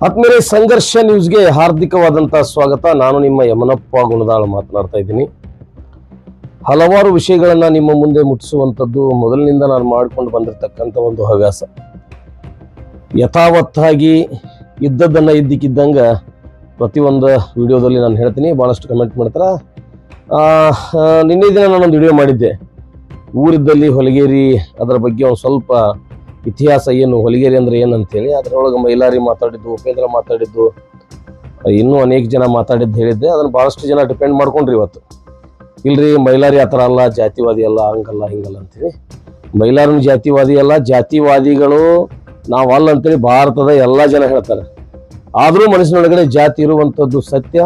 ಆತ್ಮೀಯ ಸಂಘರ್ಷ ನ್ಯೂಸ್ಗೆ ಹಾರ್ದಿಕವಾದಂತಹ ಸ್ವಾಗತ. ನಾನು ನಿಮ್ಮ ಯಮನಪ್ಪ ಗುಣದಾಳ್ ಮಾತನಾಡ್ತಾ ಇದ್ದೀನಿ. ಹಲವಾರು ವಿಷಯಗಳನ್ನ ನಿಮ್ಮ ಮುಂದೆ ಮುಟ್ಟಿಸುವಂಥದ್ದು ಮೊದಲಿನಿಂದ ನಾನು ಮಾಡಿಕೊಂಡು ಬಂದಿರತಕ್ಕಂಥ ಒಂದು ಹವ್ಯಾಸ. ಯಥಾವತ್ತಾಗಿ ಇದ್ದದ್ದನ್ನ ಇದ್ದಕ್ಕಿದ್ದಂಗ ಪ್ರತಿಯೊಂದು ವಿಡಿಯೋದಲ್ಲಿ ನಾನು ಹೇಳ್ತೀನಿ. ಭಾಳಷ್ಟು ಕಮೆಂಟ್ ಮಾಡ್ತಾರೆ. ನಿನ್ನೆ ದಿನ ನಾನೊಂದು ವಿಡಿಯೋ ಮಾಡಿದ್ದೆ, ಊರಿದ್ದಲ್ಲಿ ಹೊಲಗೇರಿ, ಅದರ ಬಗ್ಗೆ ಒಂದು ಸ್ವಲ್ಪ ಇತಿಹಾಸ, ಏನು ಹೊಲಗೇರಿ ಅಂದ್ರೆ ಏನಂತೇಳಿ. ಅದರೊಳಗೆ ಮೈಲಾರಿ ಮಾತಾಡಿದ್ದು, ಉಪೇಂದ್ರ ಮಾತಾಡಿದ್ದು, ಇನ್ನೂ ಅನೇಕ ಜನ ಮಾತಾಡಿದ್ದು ಹೇಳಿದ್ದೆ. ಅದನ್ನು ಭಾಳಷ್ಟು ಜನ ಡಿಪೆಂಡ್ ಮಾಡ್ಕೊಂಡ್ರಿ ಇವತ್ತು. ಇಲ್ರಿ ಮೈಲಾರಿ ಆ ಥರ ಅಲ್ಲ, ಜಾತಿವಾದಿ ಅಲ್ಲ, ಹಂಗಲ್ಲ ಹಿಂಗಲ್ಲ ಅಂತೇಳಿ. ಮೈಲಾರನ ಜಾತಿವಾದಿ ಅಲ್ಲ, ಜಾತಿವಾದಿಗಳು ನಾವಲ್ಲ ಅಂತೇಳಿ ಭಾರತದ ಎಲ್ಲ ಜನ ಹೇಳ್ತಾರೆ. ಆದರೂ ಮನಸ್ಸಿನೊಳಗಡೆ ಜಾತಿ ಇರುವಂಥದ್ದು ಸತ್ಯ.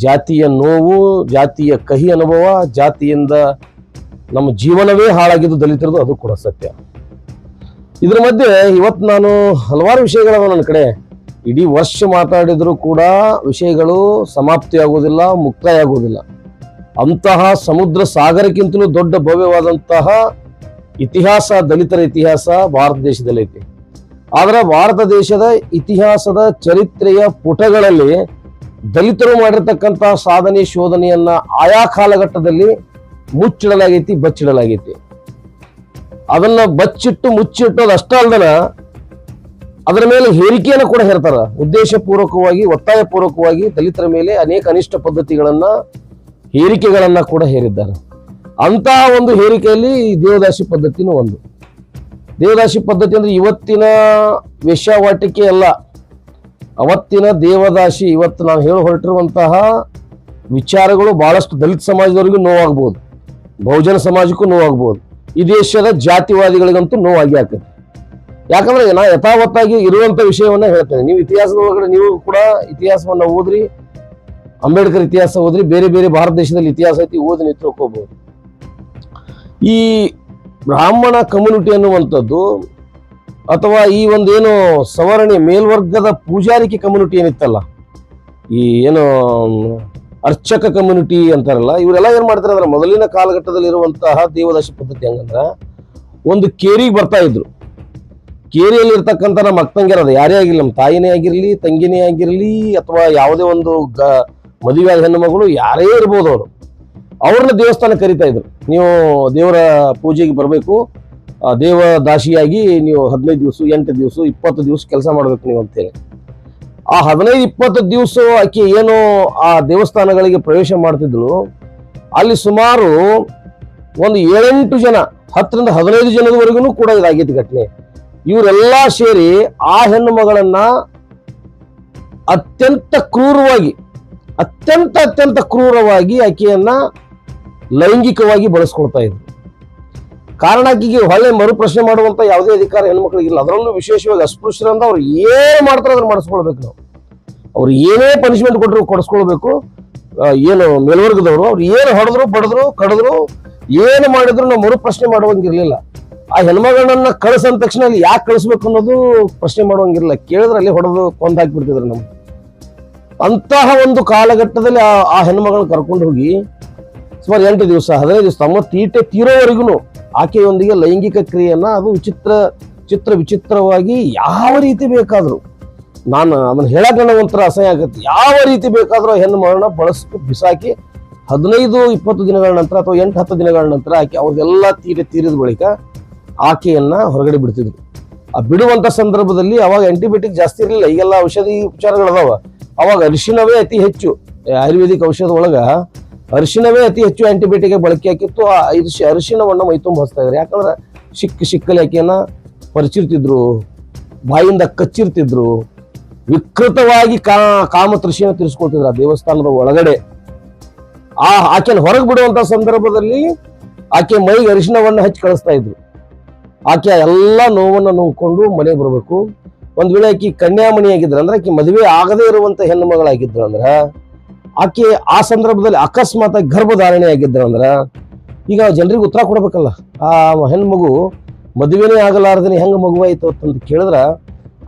ಜಾತಿಯ ನೋವು, ಜಾತಿಯ ಕಹಿ ಅನುಭವ, ಜಾತಿಯಿಂದ ನಮ್ಮ ಜೀವನವೇ ಹಾಳಾಗಿದ್ದು ದಲಿತರದು, ಅದು ಕೂಡ ಸತ್ಯ. ಇದ್ರ ಮಧ್ಯೆ ಇವತ್ತು ನಾನು ಹಲವಾರು ವಿಷಯಗಳವ ನನ್ನ ಕಡೆ. ಇಡೀ ವರ್ಷ ಮಾತಾಡಿದ್ರು ಕೂಡ ವಿಷಯಗಳು ಸಮಾಪ್ತಿ ಆಗುವುದಿಲ್ಲ, ಮುಕ್ತಾಯ ಆಗುವುದಿಲ್ಲ. ಅಂತಹ ಸಮುದ್ರ ಸಾಗರಕ್ಕಿಂತಲೂ ದೊಡ್ಡ ಭವ್ಯವಾದಂತಹ ಇತಿಹಾಸ, ದಲಿತರ ಇತಿಹಾಸ ಭಾರತ ದೇಶದಲ್ಲಿ ಐತಿ. ಆದ್ರೆ ಭಾರತ ದೇಶದ ಇತಿಹಾಸದ ಚರಿತ್ರೆಯ ಪುಟಗಳಲ್ಲಿ ದಲಿತರು ಮಾಡಿರ್ತಕ್ಕಂತಹ ಸಾಧನೆ, ಶೋಧನೆಯನ್ನ ಆಯಾ ಕಾಲಘಟ್ಟದಲ್ಲಿ ಮುಚ್ಚಿಡಲಾಗೈತಿ, ಬಚ್ಚಿಡಲಾಗೈತಿ. ಅದನ್ನ ಬಚ್ಚಿಟ್ಟು ಮುಚ್ಚಿಟ್ಟೋದು ಅಷ್ಟೇ ಅಲ್ದನ ಅದರ ಮೇಲೆ ಹೇರಿಕೆಯನ್ನು ಕೂಡ ಹೇರ್ತಾರ. ಉದ್ದೇಶಪೂರ್ವಕವಾಗಿ, ಒತ್ತಾಯಪೂರ್ವಕವಾಗಿ ದಲಿತರ ಮೇಲೆ ಅನೇಕ ಅನಿಷ್ಟ ಪದ್ಧತಿಗಳನ್ನ, ಹೇರಿಕೆಗಳನ್ನ ಕೂಡ ಹೇರಿದ್ದಾರೆ. ಅಂತಹ ಒಂದು ಹೇರಿಕೆಯಲ್ಲಿ ದೇವದಾಸಿ ಪದ್ಧತಿನೂ ಒಂದು. ದೇವದಾಸಿ ಪದ್ಧತಿ ಅಂದ್ರೆ ಇವತ್ತಿನ ವೇಶ್ಯಾವಾಟಿಕೆ ಅಲ್ಲ, ಅವತ್ತಿನ ದೇವದಾಸಿ. ಇವತ್ತು ನಾವು ಹೇಳಿ ಹೊರಟಿರುವಂತಹ ವಿಚಾರಗಳು ಬಹಳಷ್ಟು ದಲಿತ ಸಮಾಜದವರಿಗೂ ನೋವಾಗ್ಬೋದು, ಬಹುಜನ ಸಮಾಜಕ್ಕೂ ನೋವಾಗ್ಬೋದು, ಈ ದೇಶದ ಜಾತಿವಾದಿಗಳಿಗಂತೂ ನೋವಾಗಿ ಆಗ್ತದೆ. ಯಾಕಂದ್ರೆ ನಾ ಯಥಾವತ್ತಾಗಿ ಇರುವಂತ ವಿಷಯವನ್ನ ಹೇಳ್ತೇನೆ. ನೀವು ಇತಿಹಾಸದ ಒಳಗಡೆ ನೀವು ಕೂಡ ಇತಿಹಾಸವನ್ನ ಓದ್ರಿ, ಅಂಬೇಡ್ಕರ್ ಇತಿಹಾಸ ಓದ್ರಿ, ಬೇರೆ ಬೇರೆ ಭಾರತ ದೇಶದಲ್ಲಿ ಇತಿಹಾಸ ಐತಿ, ಓದಿ ನೀವು ತಿಳ್ಕೋಬಹುದು. ಈ ಬ್ರಾಹ್ಮಣ ಕಮ್ಯುನಿಟಿ ಅನ್ನುವಂಥದ್ದು, ಅಥವಾ ಈ ಒಂದೇನು ಸವರ್ಣೀಯ ಮೇಲ್ವರ್ಗದ ಪೂಜಾರಿಕೆ ಕಮ್ಯುನಿಟಿ ಏನಿತ್ತಲ್ಲ, ಈ ಏನು ಅರ್ಚಕ ಕಮ್ಯುನಿಟಿ ಅಂತಾರಲ್ಲ, ಇವರೆಲ್ಲ ಏನ್ ಮಾಡ್ತಾರೆ ಅಂದ್ರೆ ಮೊದಲಿನ ಕಾಲಘಟ್ಟದಲ್ಲಿ ಇರುವಂತಹ ದೇವದಾಸಿ ಪದ್ಧತಿ ಹಂಗಂದ್ರ ಒಂದು ಕೇರಿಗೆ ಬರ್ತಾ ಇದ್ರು. ಕೇರಿಯಲ್ಲಿ ಇರ್ತಕ್ಕಂಥ ನಮ್ಮ ಅಕ್ಕಂಗಿರದ ಯಾರೇ ಆಗಿರ್ಲಿ, ನಮ್ಮ ತಾಯಿನೇ ಆಗಿರ್ಲಿ, ತಂಗಿನೇ ಆಗಿರ್ಲಿ, ಅಥವಾ ಯಾವುದೇ ಒಂದು ಮದುವೆ ಆದ ಹೆಣ್ಣು ಮಗಳು ಯಾರೇ ಇರ್ಬೋದು, ಅವ್ರನ್ನ ದೇವಸ್ಥಾನ ಕರಿತಾ ಇದ್ರು. ನೀವು ದೇವರ ಪೂಜೆಗೆ ಬರಬೇಕು, ದೇವದಾಸಿಯಾಗಿ ನೀವು 15 ದಿವಸ, 8 ದಿವಸ, 20 ದಿವಸ ಕೆಲಸ ಮಾಡ್ಬೇಕು ನೀವು ಅಂತೇಳಿ. ಆ 15-20 ದಿವಸ ಆಕೆ ಏನು ಆ ದೇವಸ್ಥಾನಗಳಿಗೆ ಪ್ರವೇಶ ಮಾಡ್ತಿದ್ಳು, ಅಲ್ಲಿ ಸುಮಾರು ಒಂದು 7-8 ಜನ, 10ರಿಂದ 15 ಜನದವರೆಗೂ ಕೂಡ ಇದಾಗೈತಿ ಘಟನೆ. ಇವರೆಲ್ಲ ಸೇರಿ ಆ ಹೆಣ್ಣು ಮಗಳನ್ನ ಅತ್ಯಂತ ಕ್ರೂರವಾಗಿ ಆಕೆಯನ್ನ ಲೈಂಗಿಕವಾಗಿ ಬಳಸ್ಕೊಳ್ತಾ ಇದ್ರು. ಕಾರಣ ಆಕೆಗೆ ಹೊಳ್ಳೆ ಮರುಪ್ರಶ್ನೆ ಮಾಡುವಂತ ಯಾವುದೇ ಅಧಿಕಾರ ಹೆಣ್ಮಕ್ಳಿಗಿಲ್ಲ. ಅದರಲ್ಲೂ ವಿಶೇಷವಾಗಿ ಅಸ್ಪೃಶ್ಯರಂದ ಅವ್ರು ಏನ್ ಮಾಡ್ತಾರೋ ಅದನ್ನ ಮಾಡಿಸ್ಕೊಳ್ಬೇಕು. ನಾವು ಅವ್ರು ಏನೇ ಪನಿಷ್ಮೆಂಟ್ ಕೊಡಿಸ್ಕೊಳ್ಬೇಕು. ಏನು ಮೇಲ್ವರ್ಗದವರು ಅವ್ರು ಏನು ಹೊಡೆದ್ರು, ಬಡದ್ರು, ಕಡಿದ್ರು, ಏನು ಮಾಡಿದ್ರು ನಾವು ಮರುಪ್ರಶ್ನೆ ಮಾಡುವಂಗಿರ್ಲಿಲ್ಲ. ಆ ಹೆಣ್ಮಗಳನ್ನ ಕಳಿಸಂದ ತಕ್ಷಣ ಅಲ್ಲಿ ಯಾಕೆ ಕಳಿಸ್ಬೇಕು ಅನ್ನೋದು ಪ್ರಶ್ನೆ ಮಾಡುವಂಗಿರಲಿಲ್ಲ. ಕೇಳಿದ್ರೆ ಅಲ್ಲಿ ಹೊಡೆದು ಕೊಂದು ಹಾಕಿಬಿಡ್ತಿದ್ರು ನಮ್ಗೆ. ಅಂತಹ ಒಂದು ಕಾಲಘಟ್ಟದಲ್ಲಿ ಆ ಹೆಣ್ಮಗಳನ್ನ ಕರ್ಕೊಂಡು ಹೋಗಿ ಸುಮಾರು 8 ದಿವಸ, 15 ದಿವಸ ತಮ್ಮ ತೀಟೆ ತೀರೋವರೆಗೂ ಆಕೆಯೊಂದಿಗೆ ಲೈಂಗಿಕ ಕ್ರಿಯೆಯನ್ನ, ಅದು ವಿಚಿತ್ರವಾಗಿ ಯಾವ ರೀತಿ ಬೇಕಾದ್ರು, ನಾನು ಅದನ್ನ ಹೇಳಕ್ ನನಗೆ ಒಂಥರ ಅಸಹ್ಯ ಆಗತ್ತೆ. ಯಾವ ರೀತಿ ಬೇಕಾದ್ರೂ ಹೆಣ್ಣು ಮಗಳನ್ನ ಬಿಸಾಕಿ 15-20 ದಿನಗಳ ನಂತರ ಅಥವಾ 8-10 ದಿನಗಳ ನಂತರ ಆಕೆ ಅವ್ರಿಗೆಲ್ಲ ತೀರಿದ ಬಳಿಕ ಆಕೆಯನ್ನ ಹೊರಗಡೆ ಬಿಡ್ತಿದ್ರು. ಆ ಬಿಡುವಂತ ಸಂದರ್ಭದಲ್ಲಿ ಅವಾಗ ಆಂಟಿಬಯೋಟಿಕ್ ಜಾಸ್ತಿ ಇರಲಿಲ್ಲ, ಈಗೆಲ್ಲ ಔಷಧಿ ಉಪಚಾರಗಳದಾವ. ಅವಾಗ ಅರಿಶಿಣವೇ ಅತಿ ಹೆಚ್ಚು, ಆಯುರ್ವೇದಿಕ್ ಔಷಧ ಒಳಗ ಅರಿಶಿಣವೇ ಅತಿ ಹೆಚ್ಚು ಆಂಟಿಬಯೋಟಿಕ್ ಬಳಕೆ ಹಾಕಿತ್ತು. ಆ ಅರಿಶಿಣವನ್ನ ಮೈತುಂಬ ಹಚ್ತಾ ಇದ್ರು. ಯಾಕಂದ್ರೆ ಸಿಕ್ಕಲ್ಲಿ ಆಕೆಯನ್ನ ಪರಿಚಿರ್ತಿದ್ರು, ಬಾಯಿಂದ ಕಚ್ಚಿರ್ತಿದ್ರು, ವಿಕೃತವಾಗಿ ಕಾಮತೃಷಿಯನ್ನು ತೀರಿಸ್ಕೊಳ್ತಿದ್ರು ಆ ದೇವಸ್ಥಾನದ ಒಳಗಡೆ. ಆಕೆಯನ್ನು ಹೊರಗೆ ಬಿಡುವಂತ ಸಂದರ್ಭದಲ್ಲಿ ಆಕೆ ಮೈಗೆ ಅರಿಶಿಣವನ್ನ ಹಚ್ಚಿ ಕಳಿಸ್ತಾ ಇದ್ರು. ಆಕೆ ಎಲ್ಲ ನೋವನ್ನು ನೋಡ್ಕೊಂಡು ಮನೆಗೆ ಬರಬೇಕು. ಒಂದ್ ವೇಳೆ ಆಕೆ ಕನ್ಯಾಮಣಿ ಆಗಿದ್ರ ಅಂದ್ರೆ, ಆಕೆ ಮದುವೆ ಆಗದೇ ಇರುವಂತ ಹೆಣ್ಣು ಮಗಳಾಗಿದ್ರು ಅಂದ್ರ, ಆಕೆ ಆ ಸಂದರ್ಭದಲ್ಲಿ ಅಕಸ್ಮಾತ್ ಗರ್ಭಧಾರಣೆ ಆಗಿದ್ರ ಅಂದ್ರ, ಈಗ ಜನರಿಗೆ ಉತ್ತರ ಕೊಡ್ಬೇಕಲ್ಲ. ಆ ಹೆಣ್ಣು ಮಗು ಮದುವೆನೇ ಆಗಲಾರ್ದೇನೆ ಹೆಂಗ ಮಗುವಾಯ್ತು ಅಂತ ಕೇಳಿದ್ರ,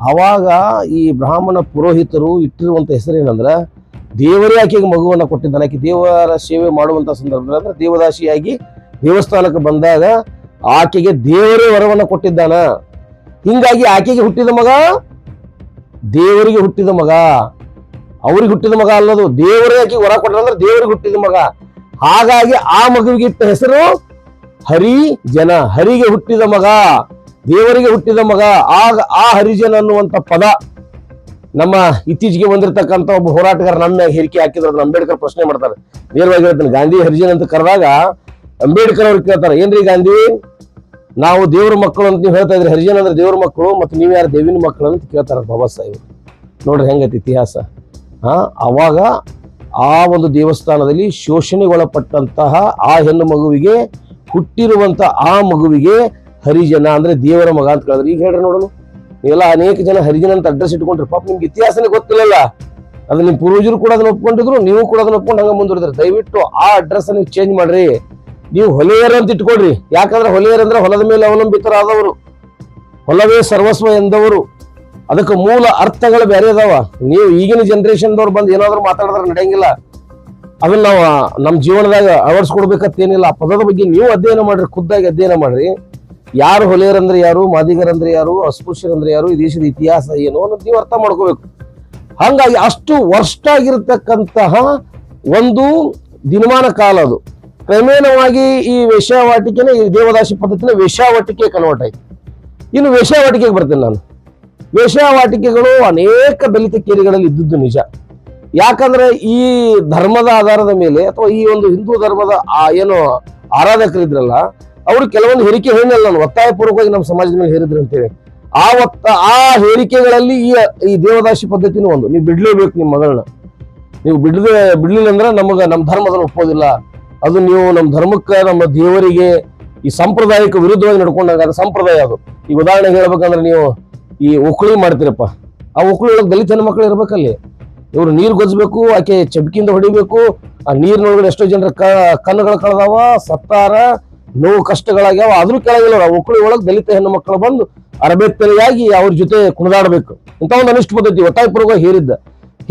ಅವಾಗ ಈ ಬ್ರಾಹ್ಮಣ ಪುರೋಹಿತರು ಇಟ್ಟಿರುವಂತ ಹೆಸರೇನಂದ್ರ, ದೇವರೇ ಆಕೆಗೆ ಮಗುವನ್ನ ಕೊಟ್ಟಿದ್ದಾನೆ. ಆಕೆ ದೇವರ ಸೇವೆ ಮಾಡುವಂತ ಸಂದರ್ಭದಲ್ಲಿ ಅಂದ್ರೆ ದೇವದಾಸಿಯಾಗಿ ದೇವಸ್ಥಾನಕ್ಕೆ ಬಂದಾಗ ಆಕೆಗೆ ದೇವರೇ ವರವನ್ನ ಕೊಟ್ಟಿದ್ದಾನ. ಹಿಂಗಾಗಿ ಆಕೆಗೆ ಹುಟ್ಟಿದ ಮಗ ದೇವರಿಗೆ ಹುಟ್ಟಿದ ಮಗ, ಅವ್ರಿಗೆ ಹುಟ್ಟಿದ ಮಗ ಅಲ್ಲದು, ದೇವರೇ ಆಕಿ ವರ ಕೊಟ್ಟರೆ ದೇವರಿಗೆ ಹುಟ್ಟಿದ ಮಗ. ಹಾಗಾಗಿ ಆ ಮಗುವಿಗೆ ಇಟ್ಟ ಹೆಸರು ಹರಿಜನ, ಹರಿಗೆ ಹುಟ್ಟಿದ ಮಗ, ದೇವರಿಗೆ ಹುಟ್ಟಿದ ಮಗ. ಆಗ ಆ ಹರಿಜನ ಅನ್ನುವಂತ ಪದ ನಮ್ಮ ಇತ್ತೀಚೆಗೆ ಬಂದಿರತಕ್ಕಂತ ಒಬ್ಬ ಹೋರಾಟಗಾರ ನಮ್ಮ ಹೇರಿಕೆ ಹಾಕಿದ್ರು. ಅಂಬೇಡ್ಕರ್ ಪ್ರಶ್ನೆ ಮಾಡ್ತಾರೆ, ನೇರವಾಗಿ ಹೇಳ್ತಾನೆ, ಗಾಂಧಿ ಹರಿಜನ್ ಅಂತ ಕರೆದಾಗ ಅಂಬೇಡ್ಕರ್ ಅವ್ರು ಕೇಳ್ತಾರೆ, ಏನ್ರಿ ಗಾಂಧಿ, ನಾವು ದೇವ್ರ ಮಕ್ಕಳು ಅಂತ ನೀವು ಹೇಳ್ತಾ ಇದ್ರಿ, ಹರಿಜನ್ ಅಂದ್ರೆ ದೇವ್ರ ಮಕ್ಕಳು, ಮತ್ತೆ ನೀವು ಯಾರು ದೇವಿನ ಮಕ್ಕಳು ಅಂತ ಕೇಳ್ತಾರ ಬಾಬಾ ಸಾಹೇಬ್. ನೋಡ್ರಿ ಹೆಂಗೈತಿ ಇತಿಹಾಸ. ಅವಾಗ ಆ ಒಂದು ದೇವಸ್ಥಾನದಲ್ಲಿ ಶೋಷಣೆಗೊಳಪಟ್ಟಂತಹ ಆ ಹೆಣ್ಣು ಮಗುವಿಗೆ ಹುಟ್ಟಿರುವಂತ ಆ ಮಗುವಿಗೆ ಹರಿಜನ ಅಂದ್ರೆ ದೇವರ ಮಗ ಅಂತ ಕೇಳಿದ್ರೆ. ಈಗ ಹೇಳ್ರಿ ನೋಡೋಣ, ನೀವೆಲ್ಲ ಅನೇಕ ಜನ ಹರಿಜನ ಅಂತ ಅಡ್ರೆಸ್ ಇಟ್ಕೊಂಡ್ರಿ, ಪಾಪ ನಿಮ್ಗೆ ಇತಿಹಾಸನೇ ಗೊತ್ತಿಲ್ಲಲ್ಲ. ಅದು ನಿಮ್ಮ ಪೂರ್ವಜರು ಕೂಡ ಅದನ್ನ ಒಪ್ಕೊಂಡಿದ್ರು, ನೀವು ಕೂಡ ಅದನ್ನ ಒಪ್ಕೊಂಡು ಹಂಗ ಮುಂದುವರಿದ್ರಿ. ದಯವಿಟ್ಟು ಆ ಅಡ್ರೆಸ್ ನೀವು ಚೇಂಜ್ ಮಾಡ್ರಿ. ನೀವು ಹೊಲೆಯರ್ ಅಂತ ಇಟ್ಕೊಡ್ರಿ, ಯಾಕಂದ್ರೆ ಹೊಲೆಯರ್ ಅಂದ್ರೆ ಹೊಲದ ಮೇಲೆ ಅವಲಂಬಿತರಾದವರು, ಹೊಲವೇ ಸರ್ವಸ್ವ ಎಂದವರು. ಅದಕ್ಕೆ ಮೂಲ ಅರ್ಥಗಳು ಬೇರೆ ಅದಾವ. ನೀವು ಈಗಿನ ಜನರೇಷನ್ದವ್ರು ಬಂದು ಏನಾದ್ರು ಮಾತಾಡಿದ್ರೆ ನಡೆಯಂಗಿಲ್ಲ. ಅದನ್ನ ನಾವು ನಮ್ಮ ಜೀವನದಾಗ ಅಳವಡಿಸ್ಕೊಡ್ಬೇಕಂತೇನಿಲ್ಲ. ಆ ಪದದ ಬಗ್ಗೆ ನೀವು ಅಧ್ಯಯನ ಮಾಡ್ರಿ, ಖುದ್ದಾಗಿ ಅಧ್ಯಯನ ಮಾಡ್ರಿ. ಯಾರು ಹೊಲೆಯರಂದ್ರೆ ಯಾರು, ಮಾದಿಗರಂದ್ರೆ ಯಾರು, ಅಸ್ಪೃಶ್ಯರಂದ್ರೆ ಯಾರು, ಈ ದೇಶದ ಇತಿಹಾಸ ಏನು ಅನ್ನೋದು ನೀವು ಅರ್ಥ ಮಾಡ್ಕೋಬೇಕು. ಹಂಗಾಗಿ ಅಷ್ಟು ವರ್ಸ್ಟ್ ಆಗಿರತಕ್ಕಂತಹ ಒಂದು ದಿನಮಾನ ಕಾಲ ಅದು. ಕ್ರಮೇಣವಾಗಿ ಈ ವೇಶ್ಯಾವಾಟಿಕೆನೇ, ಈ ದೇವದಾಸಿ ಪದ್ಧತಿನ ವೇಶ್ಯಾವಾಟಿಕೆ ಕನ್ವರ್ಟ್ ಆಯ್ತು. ಇನ್ನು ವೇಶ್ಯಾವಾಟಿಕೆಗೆ ಬರ್ತೇನೆ ನಾನು. ವೇಶ್ಯಾವಾಟಿಕೆಗಳು ಅನೇಕ ದಲಿತ ಕೇರಿಗಳಲ್ಲಿ ಇದ್ದದ್ದು ನಿಜ. ಯಾಕಂದ್ರೆ ಈ ಧರ್ಮದ ಆಧಾರದ ಮೇಲೆ ಅಥವಾ ಈ ಒಂದು ಹಿಂದೂ ಧರ್ಮದ ಏನು ಆರಾಧಕರಿದ್ರಲ್ಲ, ಅವರು ಕೆಲವೊಂದು ಹೇರಿಕೆ ಹೇಳಿಲ್ಲ, ನಾನು ಒತ್ತಾಯಪೂರ್ವಕವಾಗಿ ನಮ್ಮ ಸಮಾಜದ ಮೇಲೆ ಹೇರಿದ್ರು ಅಂತೇಳಿ. ಆ ಹೇರಿಕೆಗಳಲ್ಲಿ ಈ ದೇವದಾಸಿ ಪದ್ಧತಿನೂ ಒಂದು. ನೀವು ಬಿಡ್ಲೇಬೇಕು ನಿಮ್ಮ ಮಗಳನ್ನ. ನೀವು ಬಿಡ್ಲಿಲ್ಲ ಅಂದ್ರೆ ನಮ್ಮ ಧರ್ಮದನ್ನು ಒಪ್ಪೋದಿಲ್ಲ. ಅದು ನೀವು ನಮ್ಮ ಧರ್ಮಕ್ಕೆ, ನಮ್ಮ ದೇವರಿಗೆ, ಈ ಸಂಪ್ರದಾಯಕ್ಕೆ ವಿರುದ್ಧವಾಗಿ ನಡ್ಕೊಂಡಾಗ ಅದು ಸಂಪ್ರದಾಯ. ಅದು ಈಗ ಉದಾಹರಣೆಗೆ ಹೇಳ್ಬೇಕಂದ್ರೆ, ನೀವು ಈ ಒಕ್ಕಳಿ ಮಾಡ್ತೀರಪ್ಪ, ಆ ಒಕ್ಕಳಿ ಒಳಗೆ ದಲಿತ ಹೆಣ್ಣು ಮಕ್ಕಳು ಇರ್ಬೇಕಲ್ಲಿ. ಇವ್ರು ನೀರು ಗೊಜ್ಬೇಕು, ಆಕೆ ಚಬಕಿಯಿಂದ ಹೊಡಿಬೇಕು. ಆ ನೀರಿನೊಳಗಡೆ ಎಷ್ಟೋ ಜನರ ಕಣ್ಣುಗಳು ಕಳೆದಾವ, ಸತ್ತಾರ, ನೋವು ಕಷ್ಟಗಳಾಗ್ಯಾವ, ಆದ್ರೂ ಕೆಳಗಿಲ್ಲ. ಆ ಒಕ್ಕಳಿ ಒಳಗೆ ದಲಿತ ಹೆಣ್ಣು ಮಕ್ಕಳು ಬಂದು ಅರಬೇತ್ತಲೆಯಾಗಿ ಅವ್ರ ಜೊತೆ ಕುಣಿದಾಡ್ಬೇಕು. ಇಂಥ ಒಂದು ಅನಿಷ್ಟ ಪದ್ಧತಿ ಒತ್ತಾಯಪೂರ್ವಕ ಹೇರಿದ್ದ.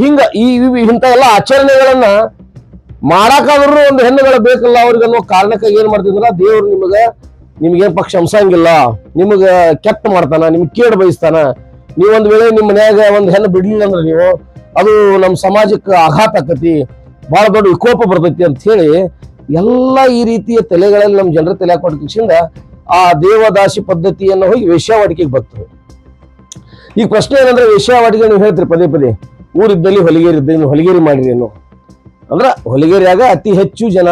ಹಿಂಗ ಇಂಥ ಎಲ್ಲ ಆಚರಣೆಗಳನ್ನ ಮಾಡಾಕಾದ್ರೂ ಒಂದು ಹೆಣ್ಣುಗಳು ಬೇಕಲ್ಲ ಅವ್ರಿಗೆ ಅನ್ನೋ ಕಾರಣಕ್ಕಾಗಿ ಏನ್ ಮಾಡ್ತಿದ್ರ, ದೇವ್ರು ನಿಮ್ಗೇನ್ ಪಕ್ಷ ಹಂಸಂಗಿಲ್ಲ, ನಿಮಗ ಕೆಟ್ಟ ಮಾಡ್ತಾನ, ನಿಮ್ಗೆ ಕೇಡು ಬಯಸ್ತಾನ. ನೀವೊಂದ್ ವೇಳೆ ನಿಮ್ಮ ಮನ್ಯಾಗ ಒಂದ್ ಹೆಣ್ಣು ಬಿಡ್ಲಿಲ್ಲ ಅಂದ್ರೆ ನೀವು, ಅದು ನಮ್ಮ ಸಮಾಜಕ್ಕೆ ಆಘಾತ ಆಕತಿ, ಬಹಳ ದೊಡ್ಡ ವಿಕೋಪ ಬರ್ತೈತಿ ಅಂತ ಹೇಳಿ ಎಲ್ಲ ಈ ರೀತಿಯ ತಲೆಗಳಲ್ಲಿ ನಮ್ಮ ಜನರ ತಲೆ ಹಾಕೊಟ್ಟಿಂದ ಆ ದೇವದಾಸಿ ಪದ್ಧತಿಯನ್ನು ಹೋಗಿ ವೇಶ್ಯಾವಾಟಿಕೆಗೆ ಬರ್ತದೆ. ಈಗ ಪ್ರಶ್ನೆ ಏನಂದ್ರೆ, ವೇಶ್ಯಾವಾಟಿಕೆ ನೀವು ಹೇಳ್ತೀರಿ ಪದೇ ಪದೇ, ಊರಿದ್ದಲ್ಲಿ ಹೊಲಿಗೇರಿ ಇದ್ದಲ್ಲಿ ಹೊಲಿಗೇರಿ ಮಾಡಿರಿ ಏನು ಅಂದ್ರ, ಹೊಲಿಗೇರಿಯಾಗ ಅತಿ ಹೆಚ್ಚು ಜನ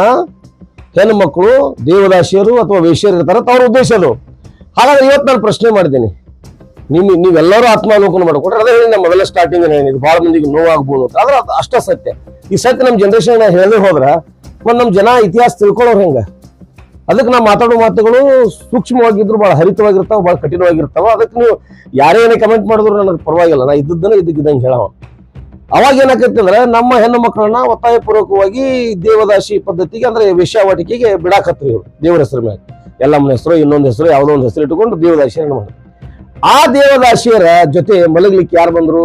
ಹೆಣ್ಣು ಮಕ್ಕಳು ದೇವದಾಸಿಯರು ಅಥವಾ ವೇಶ್ಯರು ಇರ್ತಾರ, ಅವ್ರ ಉದ್ದೇಶ ಅದು. ಹಾಗಾದ್ರೆ ಇವತ್ತು ನಾನು ಪ್ರಶ್ನೆ ಮಾಡಿದ್ದೀನಿ, ನೀವೆಲ್ಲರೂ ಆತ್ಮಾವಲೋಕನ ಮಾಡ್ಕೊಟ್ರೆ, ಅದೇ ಹೇಳಿ ನಮ್ಮ ಮೊದಲ ಸ್ಟಾರ್ಟಿಂಗ್ ಏನಿದೆ, ಬಹಳ ಮಂದಿಗೆ ನೋವಾಗ್ಬೋದು ಅಂತ. ಆದ್ರೆ ಅಷ್ಟ ಸತ್ಯ. ಈ ಸತ್ಯ ನಮ್ಮ ಜನರೇಷನ್ ಹೇಳದೆ ಹೋದ್ರ ಮತ್ತೆ ನಮ್ಮ ಜನ ಇತಿಹಾಸ ತಿಳ್ಕೊಳ್ಳೋರು ಹೆಂಗ? ಅದಕ್ಕೆ ನಾವು ಮಾತಾಡೋ ಮಾತುಗಳು ಸೂಕ್ಷ್ಮವಾಗಿದ್ರು ಬಹಳ ಹರಿತವಾಗಿರ್ತಾವ, ಬಹಳ ಕಠಿಣವಾಗಿರ್ತಾವ. ಅದಕ್ಕೆ ನೀವು ಯಾರೇನೇ ಕಮೆಂಟ್ ಮಾಡಿದ್ರು ನನಗೆ ಪರವಾಗಿಲ್ಲ, ನಾ ಇದ್ದದ್ದನ್ನ ಇದ್ದಂಗೆ ಹೇಳವ. ಅವಾಗ ಏನಾಕೈತಿ ಅಂದ್ರೆ, ನಮ್ಮ ಹೆಣ್ಣು ಮಕ್ಕಳನ್ನ ಒತ್ತಾಯಪೂರ್ವಕವಾಗಿ ದೇವದಾಸಿ ಪದ್ಧತಿಗೆ ಅಂದ್ರೆ ವೇಶ್ಯಾವಾಟಿಕೆಗೆ ಬಿಡಾಕತ್ರಿ ಇವರು. ದೇವರ ಹೆಸರು ಮೇಲೆ ಎಲ್ಲಮ್ಮನ ಹೆಸರು, ಇನ್ನೊಂದು ಹೆಸರು, ಯಾವುದೋ ಒಂದು ಹೆಸರು ಇಟ್ಟುಕೊಂಡು ದೇವದಾಸಿ ಹೆಣ್ಣು ಮಾಡಿ. ಆ ದೇವದಾಸಿಯರ ಜೊತೆ ಮಲಗ್ಲಿಕ್ಕೆ ಯಾರು ಬಂದ್ರು?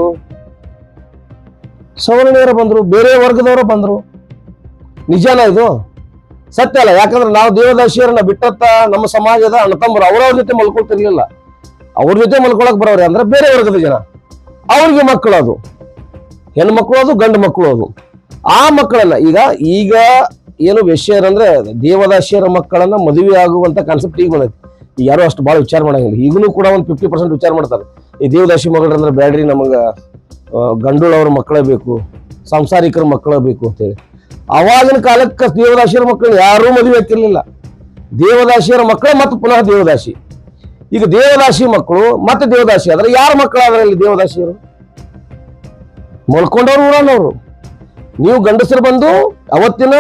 ಸವರ್ಣೀಯರು ಬಂದ್ರು, ಬೇರೆ ವರ್ಗದವರು ಬಂದ್ರು. ನಿಜಾನ ಇದು? ಸತ್ಯ ಅಲ್ಲ. ಯಾಕಂದ್ರೆ ನಾವು ದೇವದಾಸಿಯರನ್ನ ಬಿಟ್ಟತ್ತ ನಮ್ಮ ಸಮಾಜದ ಅಣ್ಣತಮ್ಮರು ಅವ್ರವ್ರ ಜೊತೆ ಮಲ್ಕೊಳ್ತಿರ್ಲಿಲ್ಲ. ಅವ್ರ ಜೊತೆ ಮಲ್ಕೊಳಕ್ ಬರೋರಿ ಅಂದ್ರೆ ಬೇರೆ ವರ್ಗದ ಜನ, ಅವ್ರಿಗೆ ಮಕ್ಕಳು, ಅದು ಹೆಣ್ಣು ಮಕ್ಕಳು, ಅದು ಗಂಡು ಮಕ್ಕಳು. ಅದು ಆ ಮಕ್ಕಳನ್ನ ಈಗ ಏನು ವೇಶ್ಯರಂದ್ರೆ ದೇವದಾಸಿಯರ ಮಕ್ಕಳನ್ನ ಮದುವೆ ಆಗುವಂತ ಕಾನ್ಸೆಪ್ಟ್ ಈಗ ಬಂದೈತಿ. ಈಗ ಯಾರು ಅಷ್ಟು ಭಾಳ ವಿಚಾರ ಮಾಡಂಗಿಲ್ಲ. ಈಗಲೂ ಕೂಡ ಒಂದು 50% ವಿಚಾರ ಮಾಡ್ತಾರೆ, ಈ ದೇವದಾಸಿ ಮಗಳಂದ್ರೆ ಬ್ಯಾಡ್ರಿ, ನಮಗ ಗಂಡುಳವ್ರ ಮಕ್ಕಳೇ ಬೇಕು, ಸಂಸಾರಿಕರ ಮಕ್ಕಳೇ ಬೇಕು ಅಂತೇಳಿ. ಅವಾಗಿನ ಕಾಲಕ್ಕೆ ದೇವದಾಸಿಯರ ಮಕ್ಕಳು ಯಾರೂ ಮದುವೆ ಆಗ್ತಿರ್ಲಿಲ್ಲ. ದೇವದಾಸಿಯರ ಮಕ್ಕಳೇ ಮತ್ತೆ ಪುನಃ ದೇವದಾಸಿ. ಈಗ ದೇವದಾಸಿ ಮಕ್ಕಳು ಮತ್ತೆ ದೇವದಾಸಿ ಆದ್ರೆ ಯಾರ ಮಕ್ಕಳಾದ್ರೆ ಇಲ್ಲಿ ದೇವದಾಸಿಯರು? ಮಲ್ಕೊಂಡವ್ರು, ಊರನ್ನವರು. ನೀವು ಗಂಡಸರು ಬಂದು ಅವತ್ತಿನ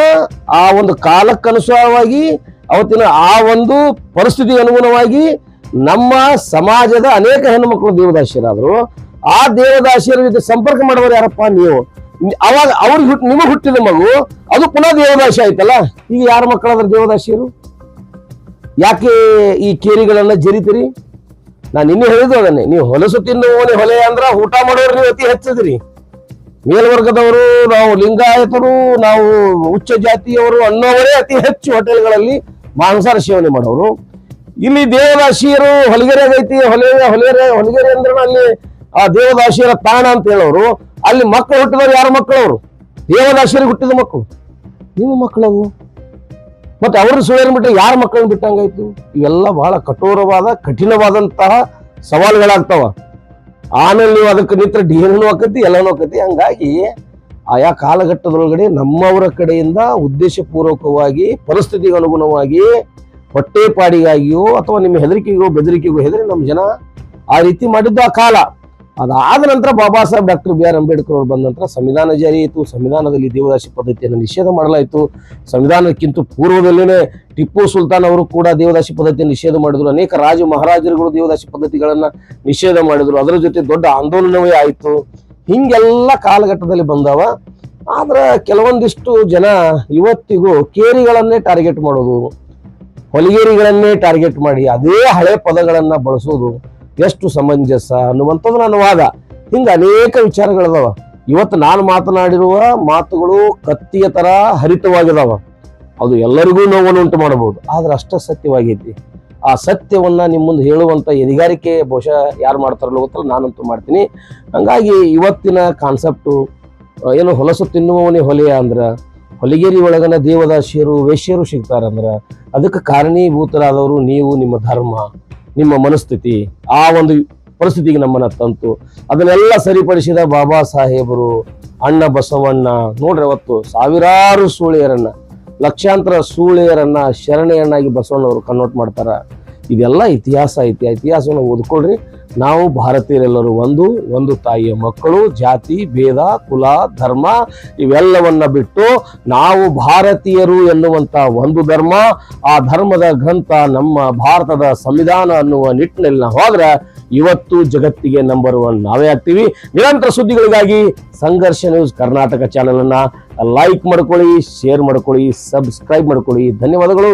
ಆ ಒಂದು ಕಾಲಕ್ಕನುಸಾರವಾಗಿ, ಅವತ್ತಿನ ಆ ಒಂದು ಪರಿಸ್ಥಿತಿ ಅನುಗುಣವಾಗಿ ನಮ್ಮ ಸಮಾಜದ ಅನೇಕ ಹೆಣ್ಣು ಮಕ್ಕಳು ದೇವದಾಸಿಯರಾದ್ರು. ಆ ದೇವದಾಸಿಯರ ಜೊತೆ ಸಂಪರ್ಕ ಮಾಡುವರು ಯಾರಪ್ಪ? ನೀವು. ಅವಾಗ ಅವ್ರಿಗೆ ನಿಮಗೆ ಹುಟ್ಟಿದ ಮಗು ಅದು ಪುನಃ ದೇವದಾಸಿ ಆಯ್ತಲ್ಲ. ಈಗ ಯಾರ ಮಕ್ಕಳಾದ್ರೆ ದೇವದಾಸಿಯರು? ಯಾಕೆ ಈ ಕೇರಿಗಳನ್ನ ಜರಿತೀರಿ? ನಾನು ನಿನ್ನೆ ಹೇಳಿದ್ದು ಅದನ್ನೇ, ನೀವು ಹೊಲಸು ತಿನ್ನುವನೇ ಹೊಲೆ ಅಂದ್ರ ಊಟ ಮಾಡೋರು ನೀವು ಅತಿ ಹೆಚ್ಚದಿರಿ. ಮೇಲ್ವರ್ಗದವರು, ನಾವು ಲಿಂಗಾಯತರು, ನಾವು ಉಚ್ಚ ಜಾತಿಯವರು ಅನ್ನೋವರೇ ಅತಿ ಹೆಚ್ಚು ಹೋಟೆಲ್ಗಳಲ್ಲಿ ಮಾಂಸಾಹಾರ ಸೇವನೆ ಮಾಡೋರು. ಇಲ್ಲಿ ದೇವದಾಸಿಯರು ಹೊಲಿಗೆರೆ ಆಗೈತಿ, ಹೊಲಿಗೆರೆ ಅಂದ್ರೆ ಅಲ್ಲಿ ಆ ದೇವದಾಸಿಯರ ತಾಣ ಅಂತ ಹೇಳೋರು, ಅಲ್ಲಿ ಮಕ್ಕಳು ಹುಟ್ಟಿದವರು ಯಾರ ಮಕ್ಕಳವರು? ದೇವದಾಸಿಯರಿಗೆ ಹುಟ್ಟಿದ ಮಕ್ಕಳು, ನಿಮ್ಮ ಮಕ್ಕಳವು. ಮತ್ತೆ ಅವ್ರ ಸುಳ್ಳು ಬಿಟ್ಟು ಯಾರ ಮಕ್ಕಳನ್ನ ಬಿಟ್ಟಂಗಾಯ್ತು? ಇವೆಲ್ಲ ಬಹಳ ಕಠಿಣವಾದಂತಹ ಸವಾಲುಗಳಾಗ್ತಾವ. ಆಮೇಲೆ ನೀವು ಅದಕ್ಕೆ ನಿಂತರ ಡಿಎನ್ಎನೂ ಆಕತಿ, ಎಲ್ಲನೂ ಆಕತಿ. ಹಂಗಾಗಿ ಆಯಾ ಕಾಲಘಟ್ಟದೊಳಗಡೆ ನಮ್ಮವರ ಕಡೆಯಿಂದ ಉದ್ದೇಶಪೂರ್ವಕವಾಗಿ ಪರಿಸ್ಥಿತಿಗೆ ಅನುಗುಣವಾಗಿ ಹೊಟ್ಟೆಪಾಡಿಗಾಗಿಯೋ ಅಥವಾ ನಿಮ್ಮ ಹೆದರಿಕೆಗೋ ಬೆದರಿಕೆಗೋ ಹೆದರಿ ನಮ್ಮ ಜನ ಆ ರೀತಿ ಮಾಡಿದ್ದು ಆ ಕಾಲ. ಅದಾದ ನಂತರ Baba Saheb doctor B R Ambedkar ಅವರು ಬಂದ ನಂತರ ಸಂವಿಧಾನ ಜಾರಿ ಆಯಿತು. ಸಂವಿಧಾನದಲ್ಲಿ ದೇವದಾಸಿ ಪದ್ಧತಿಯನ್ನು ನಿಷೇಧ ಮಾಡಲಾಯಿತು. ಸಂವಿಧಾನಕ್ಕಿಂತ ಪೂರ್ವದಲ್ಲೇ ಟಿಪ್ಪು ಸುಲ್ತಾನ್ ಅವರು ಕೂಡ ದೇವದಾಸಿ ಪದ್ಧತಿಯನ್ನು ನಿಷೇಧ ಮಾಡಿದ್ರು. ಅನೇಕ ರಾಜ ಮಹಾರಾಜರುಗಳು ದೇವದಾಸಿ ಪದ್ಧತಿಗಳನ್ನ ನಿಷೇಧ ಮಾಡಿದ್ರು. ಅದರ ಜೊತೆ ದೊಡ್ಡ ಆಂದೋಲನವೇ ಆಯಿತು. ಹಿಂಗೆಲ್ಲ ಕಾಲಘಟ್ಟದಲ್ಲಿ ಬಂದವ. ಆದ್ರೆ ಕೆಲವೊಂದಿಷ್ಟು ಜನ ಇವತ್ತಿಗೂ ಕೇರಿಗಳನ್ನೇ ಟಾರ್ಗೆಟ್ ಮಾಡೋದು, ಹೊಲಿಗೇರಿಗಳನ್ನೇ ಟಾರ್ಗೆಟ್ ಮಾಡಿ ಅದೇ ಹಳೆ ಪದಗಳನ್ನ ಬಳಸೋದು ಎಷ್ಟು ಸಮಂಜಸ ಅನ್ನುವಂಥದ್ದು ನನ್ನ ವಾದ. ಹಿಂಗೆ ಅನೇಕ ವಿಚಾರಗಳದಾವ. ಇವತ್ತು ನಾನು ಮಾತನಾಡಿರುವ ಮಾತುಗಳು ಕತ್ತಿಯ ತರ ಹರಿತವಾಗಿದಾವ. ಅದು ಎಲ್ಲರಿಗೂ ನೋವನ್ನು ಉಂಟು ಮಾಡಬಹುದು, ಆದ್ರೆ ಅಷ್ಟ ಸತ್ಯವಾಗೈತಿ. ಆ ಸತ್ಯವನ್ನ ನಿಮ್ಮ ಮುಂದೆ ಹೇಳುವಂತ ಎದಿಗಾರಿಕೆ ಬಹುಶಃ ಯಾರು ಮಾಡ್ತಾರಲ್ಲ ಗೊತ್ತಲ್ಲ, ನಾನಂತೂ ಮಾಡ್ತೀನಿ. ಹಂಗಾಗಿ ಇವತ್ತಿನ ಕಾನ್ಸೆಪ್ಟು ಏನು, ಹೊಲಸು ತಿನ್ನುವವನೇ ಹೊಲೆಯ ಅಂದ್ರ, ಹೊಲಿಗೇರಿ ಒಳಗನ ದೇವದಾಸಿಯರು ವೇಶ್ಯರು ಸಿಗ್ತಾರಂದ್ರ ಅದಕ್ಕೆ ಕಾರಣೀಭೂತರಾದವರು ನೀವು, ನಿಮ್ಮ ಧರ್ಮ, ನಿಮ್ಮ ಮನಸ್ಥಿತಿ. ಆ ಒಂದು ಪರಿಸ್ಥಿತಿಗೆ ನಮ್ಮನ್ನ ತಂತು. ಅದನ್ನೆಲ್ಲ ಸರಿಪಡಿಸಿದ ಬಾಬಾ ಸಾಹೇಬರು, ಅಣ್ಣ ಬಸವಣ್ಣ. ನೋಡ್ರಿ, ಅವತ್ತು ಸಾವಿರಾರು ಸೂಳೆಯರನ್ನ, ಲಕ್ಷಾಂತರ ಸೂಳೆಯರನ್ನ ಶರಣೆಯನ್ನಾಗಿ ಬಸವಣ್ಣವರು ಕನ್ವರ್ಟ್ ಮಾಡ್ತಾರ. ಇದೆಲ್ಲ ಇತಿಹಾಸ ಐತಿ. ಆ ಇತಿಹಾಸವನ್ನು ಓದ್ಕೊಳ್ರಿ. ನಾವು ಭಾರತೀಯರೆಲ್ಲರೂ ಒಂದು ತಾಯಿಯ ಮಕ್ಕಳು. ಜಾತಿ ಭೇದ, ಕುಲ, ಧರ್ಮ ಇವೆಲ್ಲವನ್ನ ಬಿಟ್ಟು ನಾವು ಭಾರತೀಯರು ಎನ್ನುವಂತ ಒಂದು ಧರ್ಮ, ಆ ಧರ್ಮದ ಗ್ರಂಥ ನಮ್ಮ ಭಾರತದ ಸಂವಿಧಾನ ಅನ್ನುವ ನಿಟ್ಟಿನಲ್ಲಿ ನಾವು ಹೋದ್ರೆ ಇವತ್ತು ಜಗತ್ತಿಗೆ ನಂಬರ್ 1 ನಾವೇ ಆಗ್ತೀವಿ. ನಿರಂತರ ಸುದ್ದಿಗಳಿಗಾಗಿ ಸಂಘರ್ಷ ನ್ಯೂಸ್ ಕರ್ನಾಟಕ ಚಾನೆಲ್ ಅನ್ನ ಲೈಕ್ ಮಾಡ್ಕೊಳ್ಳಿ, ಶೇರ್ ಮಾಡ್ಕೊಳ್ಳಿ, ಸಬ್ಸ್ಕ್ರೈಬ್ ಮಾಡ್ಕೊಳ್ಳಿ. ಧನ್ಯವಾದಗಳು.